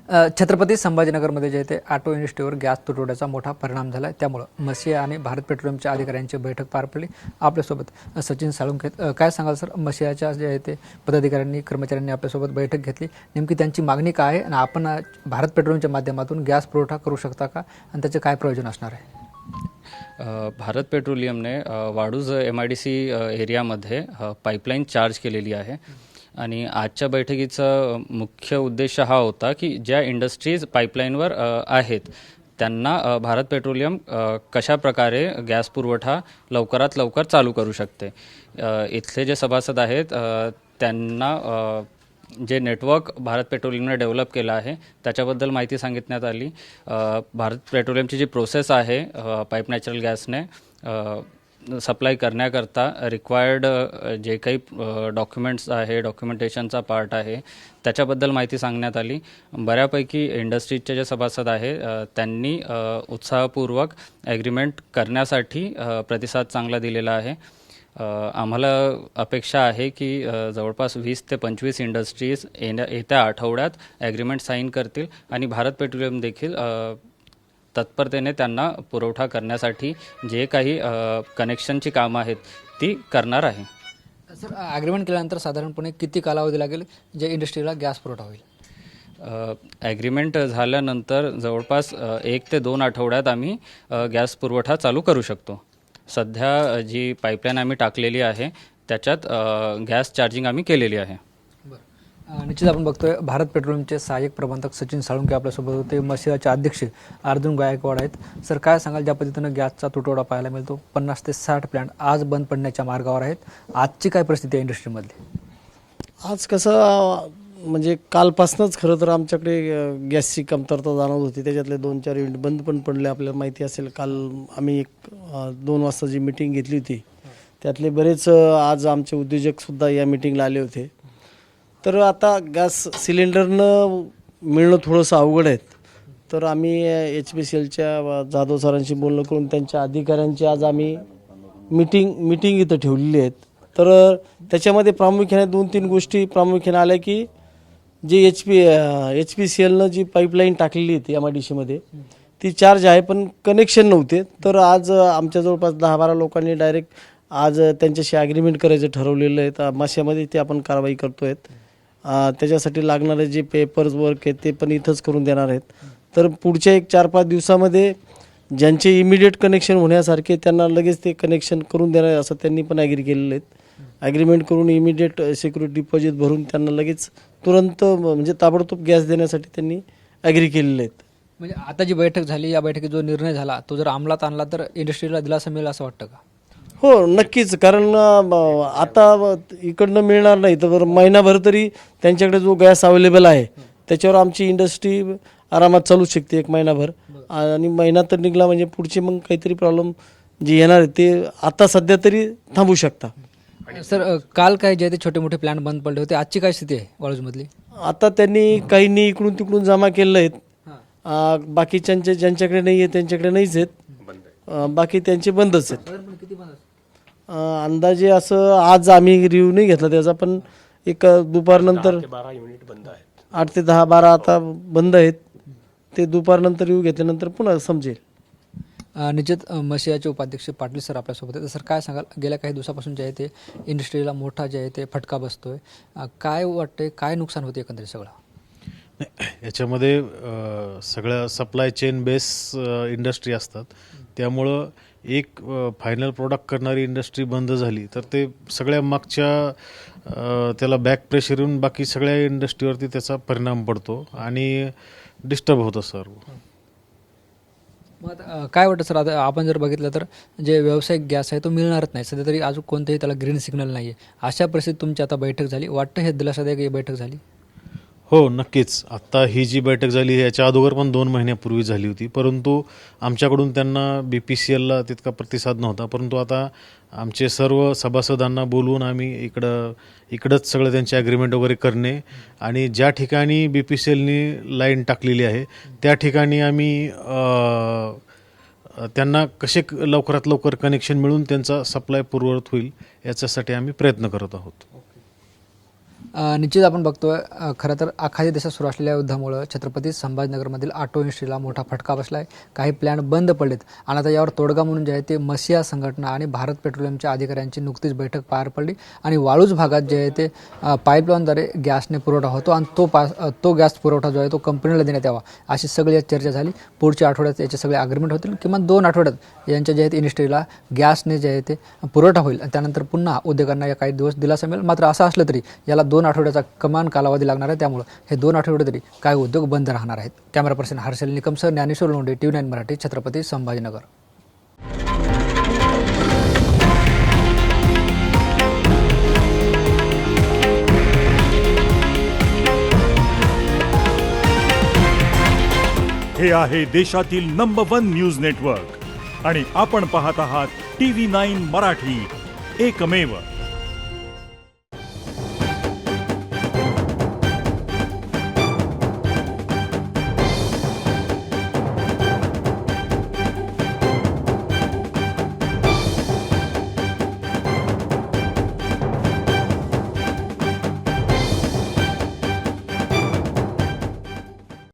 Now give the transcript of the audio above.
छत्रपती संभाजीनगरमध्ये जे ते auto इंडस्ट्रीवर gas तुटवड्याचा मोठा परिणाम झाला आहे. त्यामुळं मसिया आणि भारत पेट्रोलियमच्या अधिकाऱ्यांची बैठक पार पडली. आपल्यासोबत सचिन साळुंखे, काय सांगाल सर, मसियाच्या जे आहे ते पदाधिकाऱ्यांनी कर्मचाऱ्यांनी आपल्यासोबत बैठक घेतली, नेमकी त्यांची मागणी काय आहे आणि आपण भारत पेट्रोलियमच्या माध्यमातून गॅस पुरवठा करू शकता का आणि त्याचे काय प्रयोजन असणार आहे? भारत पेट्रोलियमने वाडूज MIDC एरियामध्ये पाईपलाईन चार्ज केलेली आहे आणि आजच्या बैठकीचा मुख्य उद्देश हा होता की ज्या इंडस्ट्रीज पाईपलाईनवर आहेत त्यांना भारत पेट्रोलियम कशा प्रकारे गॅस पुरवठा लवकरात लवकर चालू करू शकते. इथले जे सभासद आहेत त्यांना जे नेटवर्क भारत पेट्रोलियमने डेव्हलप केलं आहे त्याच्याबद्दल माहिती सांगितण्यात आली. भारत पेट्रोलियमची जी प्रोसेस आहे पाईप नॅचरल गॅसने सप्लाय करण्याकरता रिक्वायर्ड जे काही डॉक्युमेंट्स आहे, डॉक्युमेंटेशनचा पार्ट आहे त्याच्याबद्दल माहिती सांगण्यात आली. बऱ्यापैकी इंडस्ट्रीजचे जे सभासद आहे त्यांनी उत्साहपूर्वक ॲग्रीमेंट करण्यासाठी प्रतिसाद चांगला दिलेला आहे. आम्हाला अपेक्षा आहे की जवळपास 20 ते 25 इंडस्ट्रीज येत्या आठवड्यात ॲग्रीमेंट साईन करतील आणि भारत पेट्रोलियम देखील तत्परतेने त्यांना पुरवठा करण्यासाठी जे काही कनेक्शनची कामं आहेत ती करणार आहे. सर, ॲग्रीमेंट केल्यानंतर साधारणपणे किती कालावधी लागेल जे इंडस्ट्रीला गॅस पुरवठा होईल? ॲग्रीमेंट झाल्यानंतर जवळपास 1 ते 2 आठवड्यात आम्ही गॅस पुरवठा चालू करू शकतो. सध्या जी पाईपलाईन आम्ही टाकलेली आहे त्याच्यात गॅस चार्जिंग आम्ही केलेली आहे. निश्चित आपण बघतोय भारत पेट्रोलियमचे सहाय्यक प्रबंधक सचिन साळुंखे आपल्यासोबत होते. मसियाचे अध्यक्ष अर्जुन गायकवाड आहेत. सर, काय सांगाल, ज्या पद्धतीनं गॅसचा तुटवडा पाहायला मिळतो, 50 ते 60 प्लॅन्ट आज बंद पडण्याच्या मार्गावर आहेत, आजची काय परिस्थिती आहे इंडस्ट्रीमधली? आज कसं म्हणजे कालपासूनच खरं तर आमच्याकडे गॅसची कमतरता जाणवत होती. त्याच्यातले 2-4 युनिट बंद पण पडले. आपल्याला माहिती असेल, काल आम्ही 2 वाजता जी मीटिंग घेतली होती त्यातले बरेच आज आमचे उद्योजकसुद्धा या मीटिंगला आले होते. तर आता गॅस सिलेंडरनं मिळणं थोडंसं अवघड आहे. तर आम्ही HPCLच्या जाधव सरांशी बोलणं करून त्यांच्या अधिकाऱ्यांची आज आम्ही मीटिंग इथं ठेवलेली आहेत. तर त्याच्यामध्ये प्रामुख्याने 2-3 गोष्टी प्रामुख्याने आल्या की जे HPCLनं जी पाईपलाईन टाकलेली होती MIDCमध्ये ती चार्ज आहे पण कनेक्शन नव्हते. तर आज आमच्या जवळपास 10-12 लोकांनी डायरेक्ट आज त्यांच्याशी ॲग्रीमेंट करायचं ठरवलेलं आहे. तर माश्यामध्ये ते आपण कारवाई करतो आहेत. त्याच्यासाठी लागणारे जे पेपर्स वर्क आहेत ते पण इथंच करून देणार आहेत. तर पुढच्या 1-4-5 दिवसामध्ये ज्यांचे इमिडिएट कनेक्शन होण्यासारखे त्यांना लगेच ते कनेक्शन करून देणार आहे असं त्यांनी पण ॲग्री केलेलं आहेत. ॲग्रीमेंट करून इमिडिएट सिक्युरिटी डिपॉझिट भरून त्यांना लगेच तुरंत म्हणजे ताबडतोब गॅस देण्यासाठी त्यांनी ॲग्री केलेले आहेत. म्हणजे आता जी बैठक झाली, या बैठकीत जो निर्णय झाला तो जर अंमलात आणला तर इंडस्ट्रीला दिलासा मिळेल असं वाटतं का? हो, नक्कीच. कारण आता इकडनं मिळणार नाही तर महिनाभर तरी त्यांच्याकडे जो गॅस अवेलेबल आहे त्याच्यावर आमची इंडस्ट्री आरामात चालू शकते 1 महिनाभर. आणि महिना तर निघला म्हणजे पुढचे मग काहीतरी प्रॉब्लेम जे येणार आहे ते आता सध्या तरी थांबू शकता. सर, काल काय जे ते छोटे मोठे प्लॅन बंद पडले होते, आजची काय स्थिती आहे वाळूजमधली? आता त्यांनी काहींनी इकडून तिकडून जमा केलेलं आहेत. बाकीच्यांचे ज्यांच्याकडे नाही आहे त्यांच्याकडे नाहीच आहेत. बाकी त्यांचे बंदच आहेत. अंदाजे असं आज आम्ही रिव्ह्यू नाही घेतला त्याचा, पण एक दुपारनंतर 8 ते 10-12 आता बंद आहेत. ते दुपारनंतर रिव्ह्यू घेतल्यानंतर पुन्हा समजेल. निश्चित मसियाचे उपाध्यक्ष पाटील सर आपल्यासोबत आहेत. सर, काय सांगाल, गेल्या काही दिवसापासून जे आहे ते इंडस्ट्रीला मोठा जे आहे ते फटका बसतोय, काय वाटतंय, काय नुकसान होते एकंदरीत सगळं? याच्यामध्ये सगळ्या सप्लाय चेन बेस इंडस्ट्री असतात. त्यामुळं एक फायनल प्रोडक्ट करणारी इंडस्ट्री बंद झाली तर ते सगळ्या मागच्या त्याला बॅक प्रेशर येऊन बाकी सगळ्या इंडस्ट्रीवरती त्याचा परिणाम पडतो आणि डिस्टर्ब होतं सर्व. मग आता काय वाटतं सर, आता आपण जर बघितलं तर जे व्यावसायिक गॅस आहे तो मिळणारच नाही सध्या तरी, अजून कोणतेही त्याला ग्रीन सिग्नल नाही आहे. अशा परिस्थितीत तुमची आता बैठक झाली, वाटतं हे दिलासादायक ही बैठक झाली? हो, नक्कीच. आत्ता ही जी बैठक झाली याच्या अगोदर पण 2 महिन्यापूर्वी झाली होती, परंतु आमच्याकडून त्यांना BPCLला तितका प्रतिसाद नव्हता. परंतु आता आमचे सर्व सभासदांना बोलवून आम्ही इकडंच सगळं त्यांचे ॲग्रीमेंट वगैरे करणे आणि ज्या ठिकाणी BPCLनी लाईन टाकलेली आहे त्या ठिकाणी आम्ही त्यांना कसे लवकरात लवकर कनेक्शन मिळून त्यांचा सप्लाय पूर्ववत होईल याच्यासाठी आम्ही प्रयत्न करत आहोत. निश्चित आपण बघतोय खरं तर आखाती देशात सुरू असलेल्या युद्धामुळं छत्रपती संभाजीनगरमधील ऑटो इंडस्ट्रीला मोठा फटका बसला आहे. काही प्लॅन बंद पडलेत आणि आता यावर तोडगा म्हणून जे आहे ते मसिया संघटना आणि भारत पेट्रोलियमच्या अधिकाऱ्यांची नुकतीच बैठक पार पडली आणि वाळूज भागात जे आहे ते पाईपलाईनद्वारे गॅसने पुरवठा होतो आणि तो गॅस पुरवठा जो आहे तो कंपनीला देण्यात यावा अशी सगळी चर्चा झाली. पुढच्या आठवड्यात याचे सगळे अग्रीमेंट होतील. किमान 2 आठवड्यात यांच्या जे आहे ते इंडस्ट्रीला गॅसने जे आहे ते पुरवठा होईल आणि त्यानंतर पुन्हा उद्योगांना या काही दिवस दिलासा मिळेल. मात्र असं असलं तरी याला 2 आठवड्याचा कमान कालावधी लागणार आहे. त्यामुळे हे 2 आठवडे तरी काही उद्योग बंद राहणार आहेत. कॅमेरा पर्सन हर्षल निकमसह ज्ञानेश्वर लोंढे, TV9 मराठी, छत्रपती संभाजीनगर. हे आहे देशातील नंबर 1 न्यूज नेटवर्क आणि आपण पाहत आहात TV9 मराठी, एकमेव.